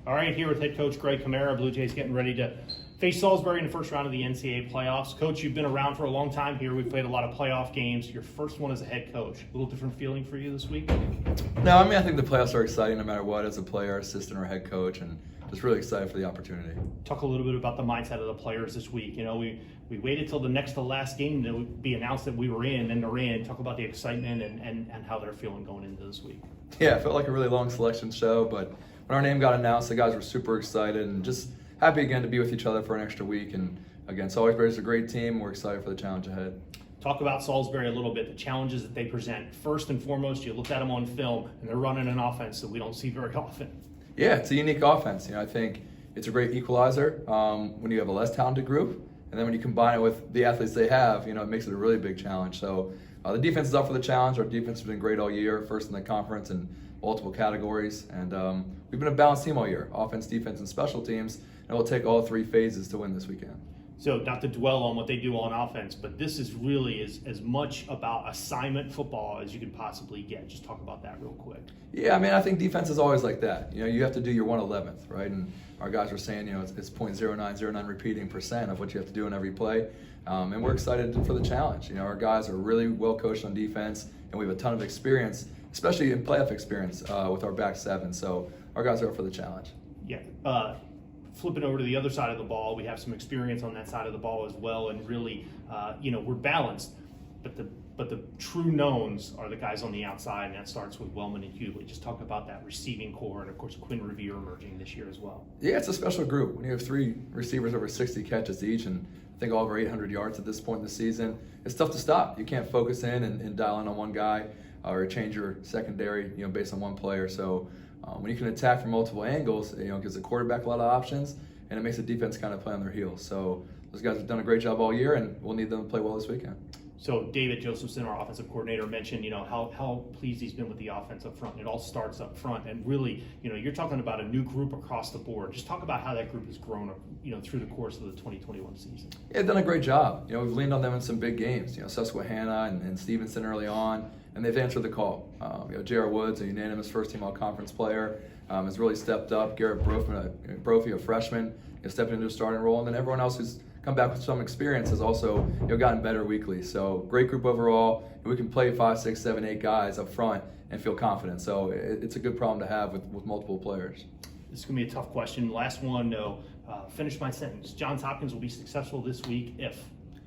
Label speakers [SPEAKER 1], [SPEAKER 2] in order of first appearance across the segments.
[SPEAKER 1] All right, here with head coach Greg Chimera, Blue Jays getting ready to face Salisbury in the first round of the NCAA playoffs. Coach, you've been around for a long time here. We've played a lot of playoff games. Your first one as a head coach. A little different feeling for you this week?
[SPEAKER 2] No, I mean, I think the playoffs are exciting no matter what, as a player, assistant, or head coach, and just really excited for the opportunity.
[SPEAKER 1] Talk a little bit about the mindset of the players this week. You know, we waited till the next to last game to be announced that we were in, and they're in. Talk about the excitement and how they're feeling going into this week.
[SPEAKER 2] Yeah, it felt like a really long selection show, but when our name got announced, the guys were super excited and just happy again to be with each other for an extra week. And again, Salisbury's a great team. We're excited for the challenge ahead.
[SPEAKER 1] Talk about Salisbury a little bit, the challenges that they present. First and foremost, you look at them on film, and they're running an offense that we don't see very often.
[SPEAKER 2] Yeah, it's a unique offense. You know, I think it's a great equalizer when you have a less talented group, and then when you combine it with the athletes they have, you know, it makes it a really big challenge. So the defense is up for the challenge. Our defense has been great all year, first in the conference in multiple categories, and we've been a balanced team all year, offense, defense, and special teams, and we'll take all three phases to win this weekend.
[SPEAKER 1] So not to dwell on what they do on offense, but this is really as much about assignment football as you can possibly get. Just talk about that real quick.
[SPEAKER 2] Yeah, I mean, I think defense is always like that. You know, you have to do your 1/11th, right? And our guys were saying, you know, it's 0.0909 repeating percent of what you have to do in every play. And we're excited for the challenge. You know, our guys are really well coached on defense, and we have a ton of experience, especially in playoff experience with our back seven. So our guys are up for the challenge.
[SPEAKER 1] Yeah. Flipping over to the other side of the ball, we have some experience on that side of the ball as well, and really, you know, we're balanced. But the true knowns are the guys on the outside, and that starts with Wellman and Hughley. Just talk about that receiving core, and of course Quinn Revere emerging this year as well.
[SPEAKER 2] Yeah, it's a special group. When you have three receivers over 60 catches each, and I think all over 800 yards at this point in the season, it's tough to stop. You can't focus in and dial in on one guy or change your secondary, you know, based on one player. So when you can attack from multiple angles, you know, it gives the quarterback a lot of options, and it makes the defense kind of play on their heels. So those guys have done a great job all year, and we'll need them to play well this weekend.
[SPEAKER 1] So David Josephson, our offensive coordinator, mentioned, you know, how pleased he's been with the offense up front. It all starts up front, and really, you know, you're talking about a new group across the board. Just talk about how that group has grown, you know, through the course of the 2021 season.
[SPEAKER 2] Yeah, they've done a great job. You know, we've leaned on them in some big games. You know, Susquehanna and Stevenson early on, and they've answered the call. You know, J.R. Woods, a unanimous first-team all-conference player, has really stepped up. Garrett Brophy, a freshman, has stepped into a starting role, and then everyone else who's come back with some experience has also, you know, gotten better weekly. So great group overall, and we can play 5, 6, 7, 8 guys up front and feel confident. So it's a good problem to have with multiple players.
[SPEAKER 1] This is going to be a tough question. Last one, though. Finish my sentence. Johns Hopkins will be successful this week if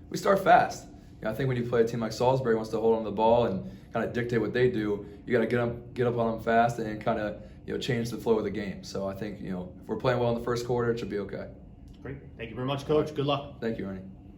[SPEAKER 2] we start fast. You know, I think when you play a team like Salisbury wants to hold on the ball and kind of dictate what they do, you got to get up on them fast and kind of, you know, change the flow of the game. So I think, you know, if we're playing well in the first quarter, it should be okay.
[SPEAKER 1] Great. Thank you very much, Coach. Good luck.
[SPEAKER 2] Thank you, Ernie.